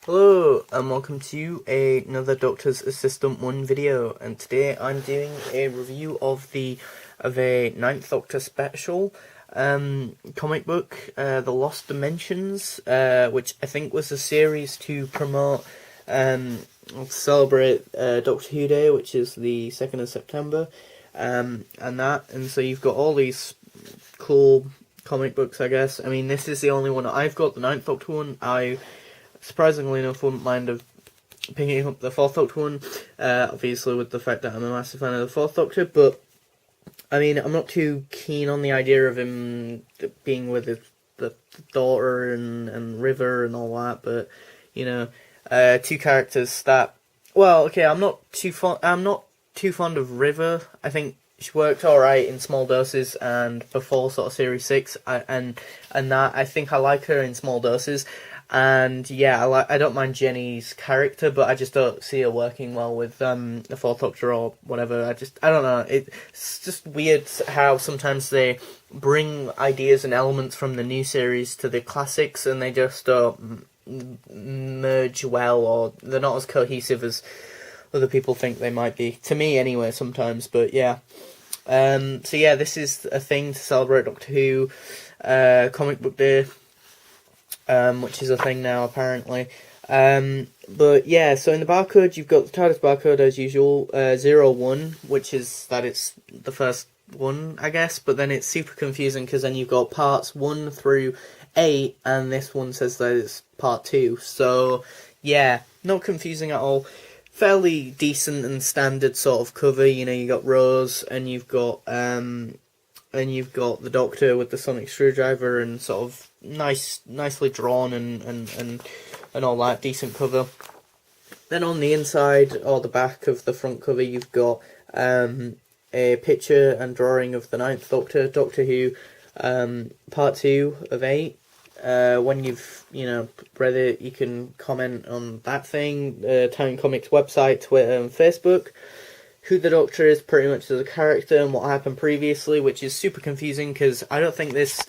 Hello and welcome to another Doctor's Assistant 1 video, and today I'm doing a review of a Ninth Doctor special comic book, The Lost Dimensions, which I think was a series to promote celebrate Doctor Who Day, which is the 2nd of September, and so you've got all these cool comic books, I guess. I mean, this is the only one I've got, the Ninth Doctor one. I surprisingly enough wouldn't mind of picking up the Fourth Doctor one, obviously with the fact that I'm a massive fan of the Fourth Doctor, but I mean, I'm not too keen on the idea of him being with the daughter and River and all that, but, you know, two characters that, well, okay, I'm not too fond of River. I think she worked alright in small doses and before sort of Series 6, and that, I think I like her in small doses. And yeah, I don't mind Jenny's character, but I just don't see her working well with the Fourth Doctor or whatever. I don't know. It's just weird how sometimes they bring ideas and elements from the new series to the classics, and they just don't merge well, or they're not as cohesive as other people think they might be. To me, anyway, sometimes. But yeah. So yeah, this is a thing to celebrate Doctor Who Comic Book Day. Which is a thing now, apparently. But yeah, so in the barcode, you've got the TARDIS barcode as usual, 01, which is that it's the first one, I guess, but then it's super confusing because then you've got parts 1 through 8, and this one says that it's part 2. So yeah, not confusing at all. Fairly decent and standard sort of cover. You know, you got Rose, and you've got the Doctor with the sonic screwdriver, and sort of nicely drawn and all that, decent cover. Then on the inside or the back of the front cover, you've got a picture and drawing of the Ninth Doctor, Doctor Who, part 2 of 8. When you've read it, you can comment on that thing. Time Comics website, Twitter, and Facebook. Who the Doctor is pretty much as a character and what happened previously, which is super confusing because I don't think this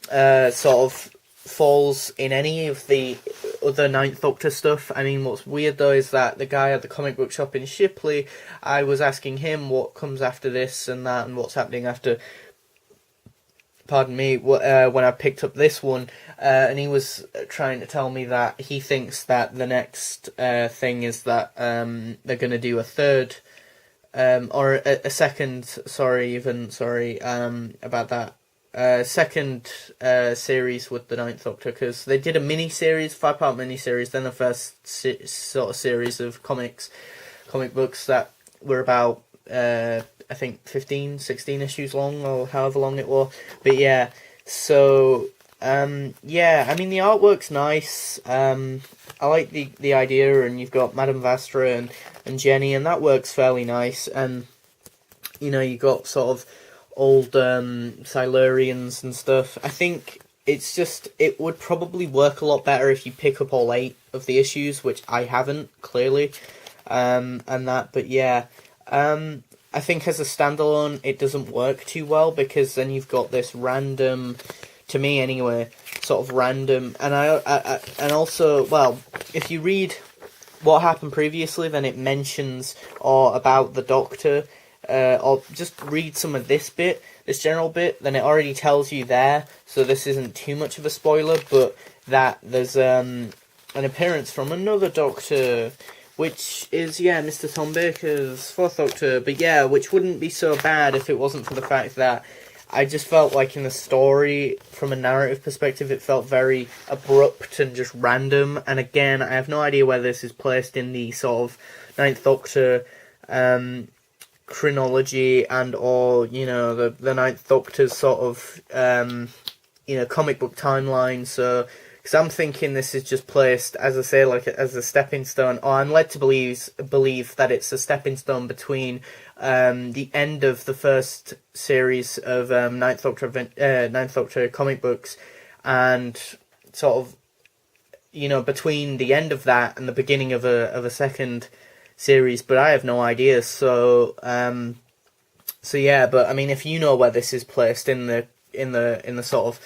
sort of falls in any of the other Ninth Doctor stuff. I mean, what's weird though is that the guy at the comic book shop in Shipley, I was asking him what comes after this and that and what's happening after, pardon me, when I picked up this one, and he was trying to tell me that he thinks that the next thing is that they're going to do a third or a second, sorry about that. Second series with the Ninth Doctor, because they did a mini-series, 5-part mini-series, then the first sort of series of comic books that were about, I think, 15, 16 issues long, or however long it was. But yeah, so, yeah, I mean, the artwork's nice. I like the idea, and you've got Madame Vastra and Jenny, and that works fairly nice. And, you know, you got sort of old Silurians and stuff. I think it would probably work a lot better if you pick up all 8 of the issues, which I haven't, clearly, and that, but yeah, I think as a standalone it doesn't work too well, because then you've got this random, to me anyway, sort of random, and and also, well, if you read what happened previously, then it mentions about the Doctor, or just read some of this general bit, then it already tells you there, so this isn't too much of a spoiler, but that there's an appearance from another Doctor, which is, yeah, Mr. Tom Baker's Fourth Doctor, but yeah, which wouldn't be so bad if it wasn't for the fact that I just felt like in the story, from a narrative perspective, it felt very abrupt and just random, and again, I have no idea where this is placed in the sort of Ninth Doctor, chronology, and or the Ninth Doctor's sort of comic book timeline. So, because I'm thinking this is just placed, as I say, like as a stepping stone, or I'm led to believe that it's a stepping stone between the end of the first series of Ninth Doctor comic books, and sort of between the end of that and the beginning of a second series, but I have no idea. So yeah, but I mean, if you know where this is placed in the sort of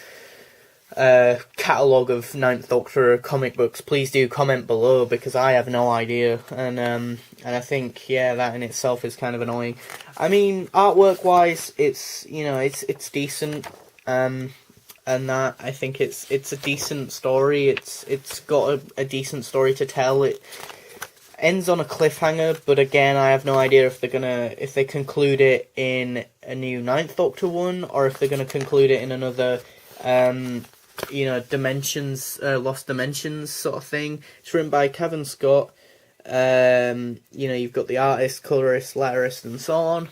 catalogue of Ninth Doctor comic books, please do comment below, because I have no idea, and I think, yeah, that in itself is kind of annoying. I mean, artwork wise, it's, you know, it's decent, and that, I think it's a decent story. It's got a decent story to tell. It ends on a cliffhanger, but again, I have no idea if they conclude it in a new Ninth Doctor one, or if they're gonna conclude it in another, you know, Dimensions, Lost Dimensions sort of thing. It's written by Kevin Scott. You know, you've got the artist, colorist, letterist, and so on.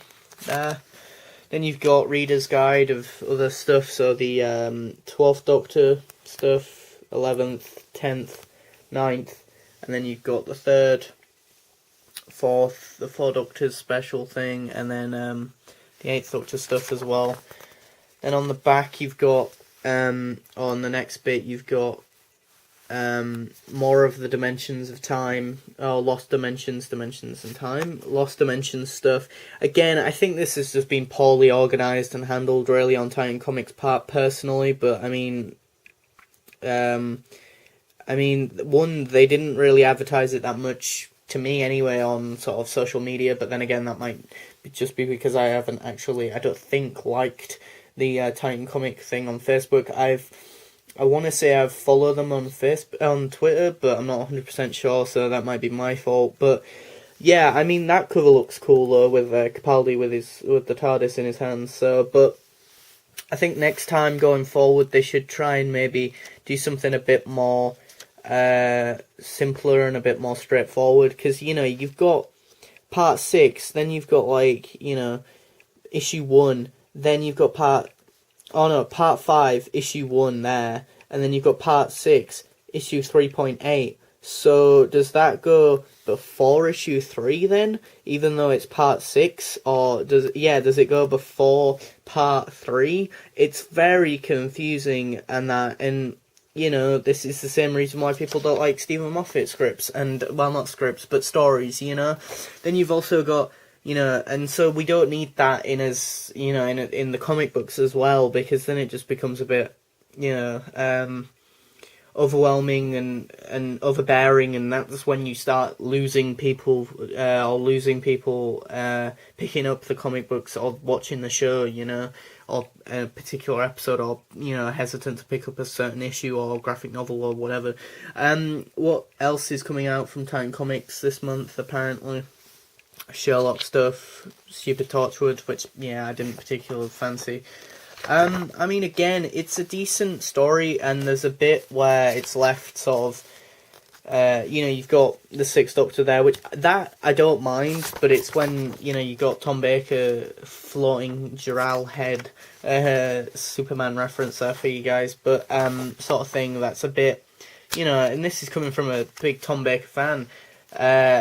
Then you've got Reader's Guide of other stuff, so the 12th Doctor stuff, 11th, 10th, 9th, and then you've got the 3rd, 4th, the 4 Doctors special thing, and then the 8th Doctor stuff as well. Then on the back you've got, on the next bit you've got more of the Dimensions of Time, Lost Dimensions, Dimensions in Time, Lost Dimensions stuff. Again, I think this has just been poorly organised and handled really on Titan Comics' part personally, but I mean, one, they didn't really advertise it that much, to me anyway, on sort of social media, but then again, that might just be because I haven't actually, I don't think, liked the Titan Comic thing on Facebook. I want to say I've followed them on on Twitter, but I'm not 100% sure, so that might be my fault. But yeah, I mean, that cover looks cool though, with Capaldi with the TARDIS in his hands. So, but I think next time going forward, they should try and maybe do something a bit more simpler and a bit more straightforward, because, you know, you've got part 6, then you've got, like, you know, issue 1, then you've got part 5, issue 1 there, and then you've got part 6, issue 3.8. So does that go before issue 3 then, even though it's part 6, or does it go before part 3? It's very confusing, and you know, this is the same reason why people don't like Stephen Moffat scripts, and, well, not scripts, but stories, you know? Then you've also got, you know, and so we don't need that in as, you know, in the comic books as well, because then it just becomes a bit, you know, overwhelming and overbearing, and that's when you start losing people picking up the comic books or watching the show, you know, or a particular episode, or, you know, hesitant to pick up a certain issue or graphic novel or whatever. What else is coming out from Titan Comics this month? Apparently Sherlock stuff, Stupid Torchwood, which, yeah, I didn't particularly fancy. I mean, again, it's a decent story, and there's a bit where it's left sort of, you know, you've got the 6th Doctor there, which, that I don't mind, but it's when, you know, you got Tom Baker floating Jor-El head, Superman reference there for you guys, but, sort of thing that's a bit, you know, and this is coming from a big Tom Baker fan,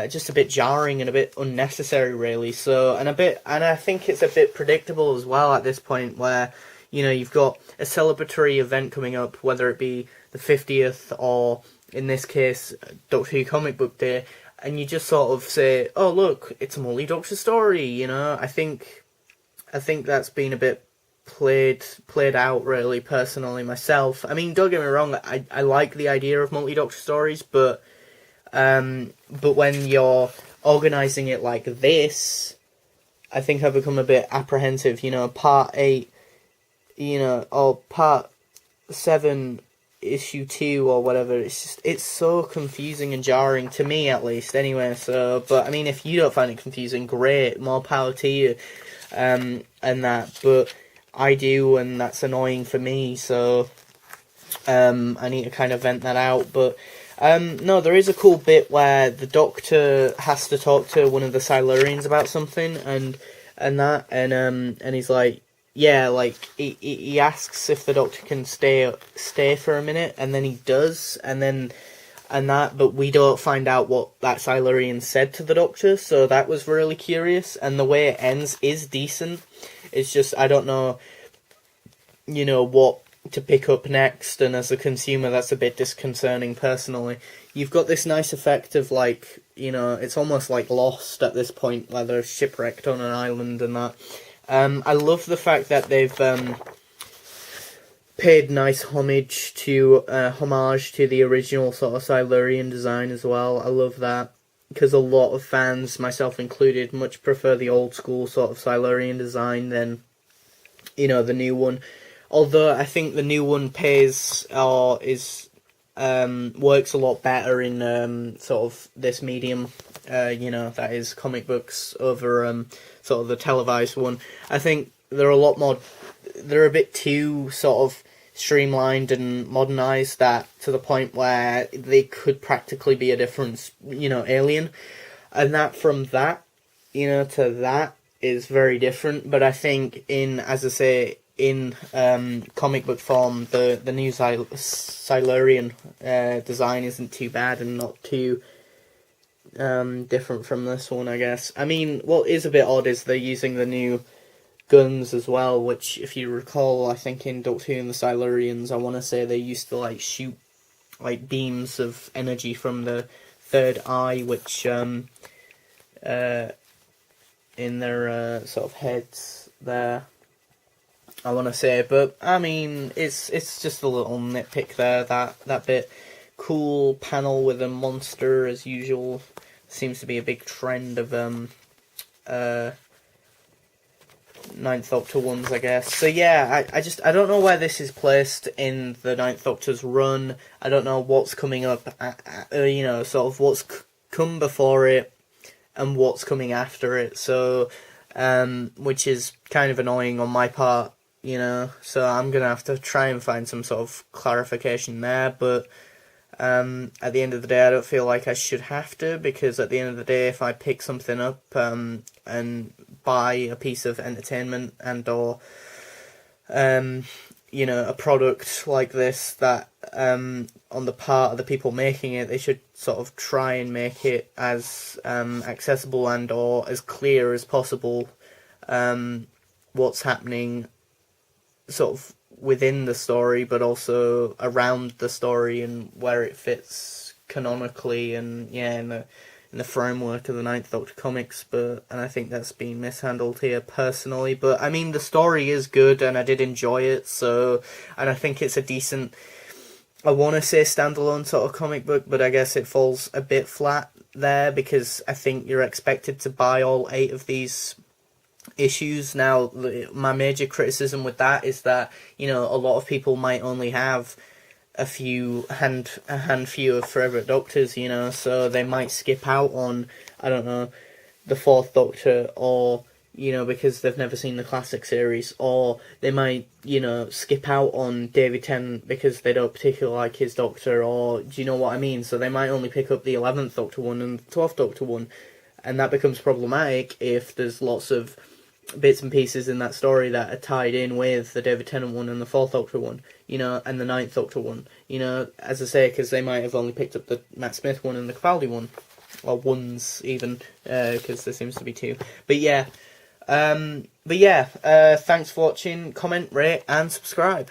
just a bit jarring and a bit unnecessary, really. So, and I think it's a bit predictable as well at this point, where, you know, you've got a celebratory event coming up, whether it be the 50th or, in this case, Doctor Who Comic Book Day, and you just sort of say, oh, look, it's a multi-Doctor story, you know? I think that's been a bit played out, really, personally, myself. I mean, don't get me wrong, I like the idea of multi-Doctor stories, but when you're organising it like this, I think I've become a bit apprehensive, you know, part 8, you know, or part 7, issue 2 or whatever. It's so confusing and jarring, to me at least, anyway. So, but I mean, if you don't find it confusing, great, more power to you, and that, but I do, and that's annoying for me, so, I need to kind of vent that out. But no, there is a cool bit where the Doctor has to talk to one of the Silurians about something, and he's like, yeah, like, he asks if the Doctor can stay for a minute, and then he does, but we don't find out what that Silurian said to the Doctor, so that was really curious, and the way it ends is decent. It's just, I don't know, you know, what to pick up next, and as a consumer, that's a bit disconcerting, personally. You've got this nice effect of, like, you know, it's almost like Lost at this point, where they're shipwrecked on an island and that. I love the fact that they've paid nice homage to the original sort of Silurian design as well. I love that, because a lot of fans, myself included, much prefer the old school sort of Silurian design than, you know, the new one. Although I think the new one pays or is works a lot better in sort of this medium, you know, that is comic books over sort of the televised one. I think they're a bit too sort of streamlined and modernized, that to the point where they could practically be a different, you know, alien, and that from that, you know, to that is very different. But I think as I say, in comic book form, the new Silurian design isn't too bad and not too different from this one, I guess. I mean, what is a bit odd is they're using the new guns as well, which, if you recall, I think in Doctor Who and the Silurians, I want to say they used to like shoot like beams of energy from the third eye, which in their sort of heads there, I want to say. But I mean, it's just a little nitpick there. That bit. Cool panel with a monster as usual. Seems to be a big trend of Ninth Doctor ones, I guess. So yeah, I don't know where this is placed in the Ninth Doctor's run. I don't know what's coming up, you know, sort of what's come before it and what's coming after it. So, which is kind of annoying on my part, you know. So I'm gonna have to try and find some sort of clarification there. But at the end of the day, I don't feel like I should have to, because at the end of the day, if I pick something up and buy a piece of entertainment and or you know, a product like this, that on the part of the people making it, they should sort of try and make it as accessible and or as clear as possible, what's happening sort of within the story, but also around the story and where it fits canonically and in the framework of the Ninth Doctor comics. And I think that's been mishandled here personally. But I mean, the story is good and I did enjoy it, and I think it's a decent, I want to say, standalone sort of comic book, but I guess it falls a bit flat there, because I think you're expected to buy all 8 of these issues. Now, my major criticism with that is that, you know, a lot of people might only have a handful of Forever Doctors, you know, so they might skip out on, I don't know, the 4th Doctor, or, you know, because they've never seen the classic series, or they might, you know, skip out on David Tennant because they don't particularly like his Doctor, or, do you know what I mean? So they might only pick up the 11th Doctor one and the 12th Doctor one, and that becomes problematic if there's lots of bits and pieces in that story that are tied in with the David Tennant one and the 4th Doctor one, you know, and the 9th Doctor one, you know, as I say, because they might have only picked up the Matt Smith one and the Capaldi one, or ones even, because there seems to be 2. But yeah, thanks for watching, comment, rate, and subscribe.